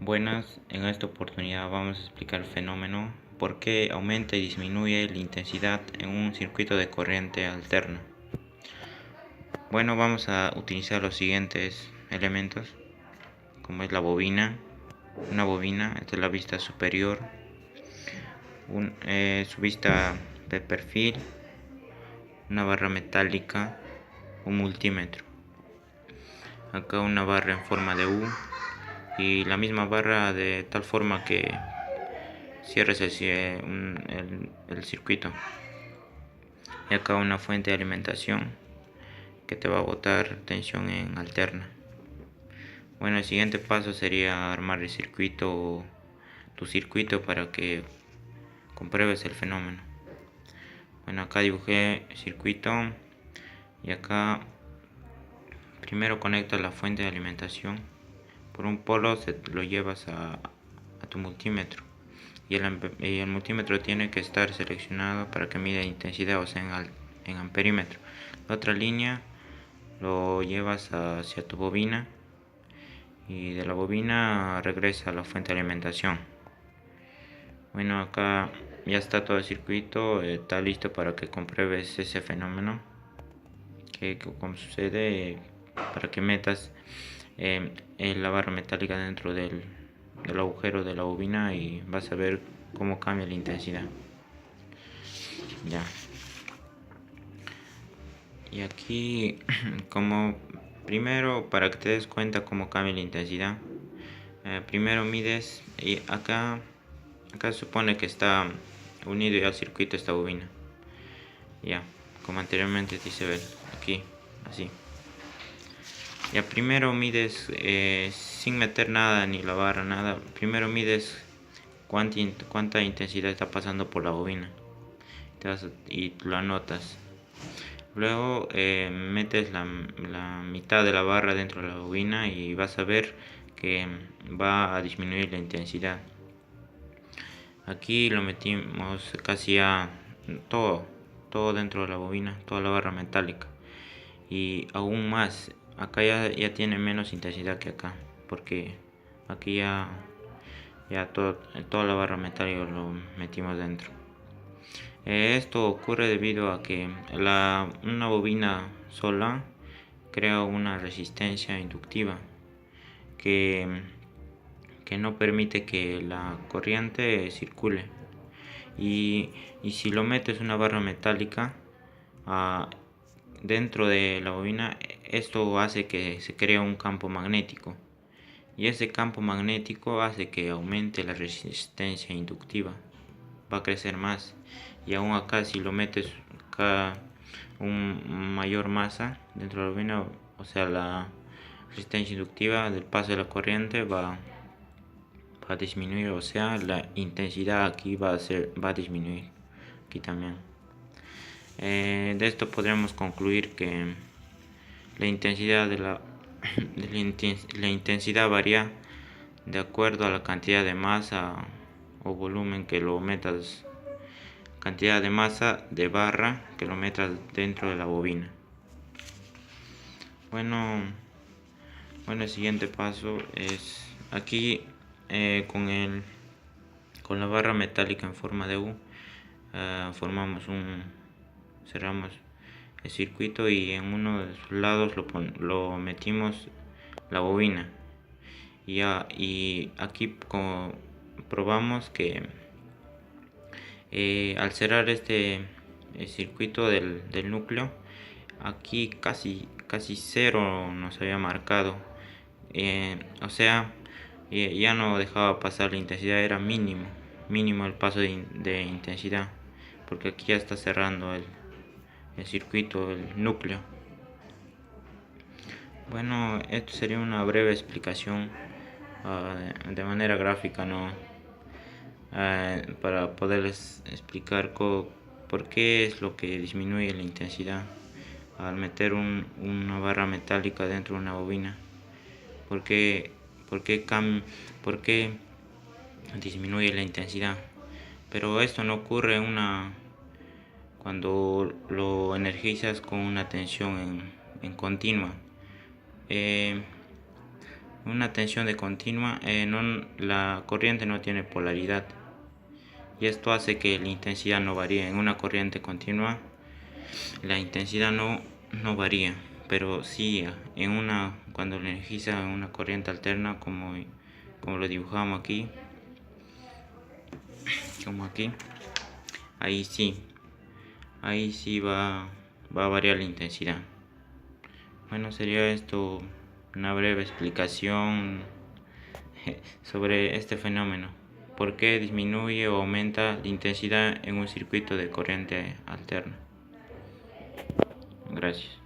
Buenas, en esta oportunidad vamos a explicar el fenómeno por qué aumenta y disminuye la intensidad en un circuito de corriente alterna. Bueno, vamos a utilizar los siguientes elementos, como es la bobina. Una bobina, esta es la vista superior, su vista de perfil, una barra metálica, un multímetro. Acá una barra en forma de U y la misma barra de tal forma que cierres el circuito. Y acá una fuente de alimentación que te va a botar tensión en alterna. Bueno, el siguiente paso sería armar tu circuito para que compruebes el fenómeno. Bueno, acá dibujé el circuito y acá primero conectas la fuente de alimentación. Por un polo lo llevas a tu multímetro y el multímetro tiene que estar seleccionado para que mida intensidad, o sea en amperímetro. La otra línea lo llevas hacia tu bobina y de la bobina regresa a la fuente de alimentación. Bueno, acá ya está todo el circuito, está listo para que compruebes ese fenómeno que como sucede, para que metas la barra metálica dentro del agujero de la bobina y vas a ver cómo cambia la intensidad. Ya. Y aquí, como primero, para que te des cuenta cómo cambia la intensidad, primero mides y acá se supone que está unido al circuito esta bobina. Ya, como anteriormente te hice ver, aquí, así. Ya, primero mides sin meter nada, ni la barra, nada. Primero mides cuánta intensidad está pasando por la bobina y lo anotas. Luego metes la mitad de la barra dentro de la bobina y vas a ver que va a disminuir la intensidad. Aquí lo metimos casi a todo dentro de la bobina, toda la barra metálica. Y aún más, acá ya tiene menos intensidad que acá, porque aquí ya toda la barra metálica lo metimos dentro. Esto ocurre debido a que una bobina sola crea una resistencia inductiva que no permite que la corriente circule. Y si lo metes una barra metálica dentro de la bobina, esto hace que se cree un campo magnético. Y ese campo magnético hace que aumente la resistencia inductiva. Va a crecer más. Y aún acá, si lo metes acá un mayor masa dentro de la bobina, o sea, la resistencia inductiva del paso de la corriente va a disminuir, o sea, la intensidad aquí va a disminuir aquí también. De esto podremos concluir que la intensidad la intensidad varía de acuerdo a la cantidad de masa o volumen que lo metas, cantidad de masa de barra que lo metas dentro de la bobina. Bueno, el siguiente paso es aquí con la barra metálica en forma de U, cerramos el circuito y en uno de sus lados lo metimos la bobina y aquí probamos que al cerrar el circuito del núcleo, aquí casi cero nos había marcado, o sea, ya no dejaba pasar la intensidad, era mínimo el paso de intensidad, porque aquí ya está cerrando el circuito, el núcleo. Bueno, esto sería una breve explicación de manera gráfica, ¿no? Para poderles explicar por qué es lo que disminuye la intensidad al meter una barra metálica dentro de una bobina. ¿Por qué disminuye la intensidad? Pero esto no ocurre cuando lo energizas con una tensión en continua. Una tensión de continua, la corriente no tiene polaridad y esto hace que la intensidad no varíe. En una corriente continua la intensidad no varía, pero sí cuando le energiza en una corriente alterna como lo dibujamos aquí, como aquí, ahí sí va a variar la intensidad. Bueno, sería esto una breve explicación sobre este fenómeno. ¿Por qué disminuye o aumenta la intensidad en un circuito de corriente alterna? Gracias.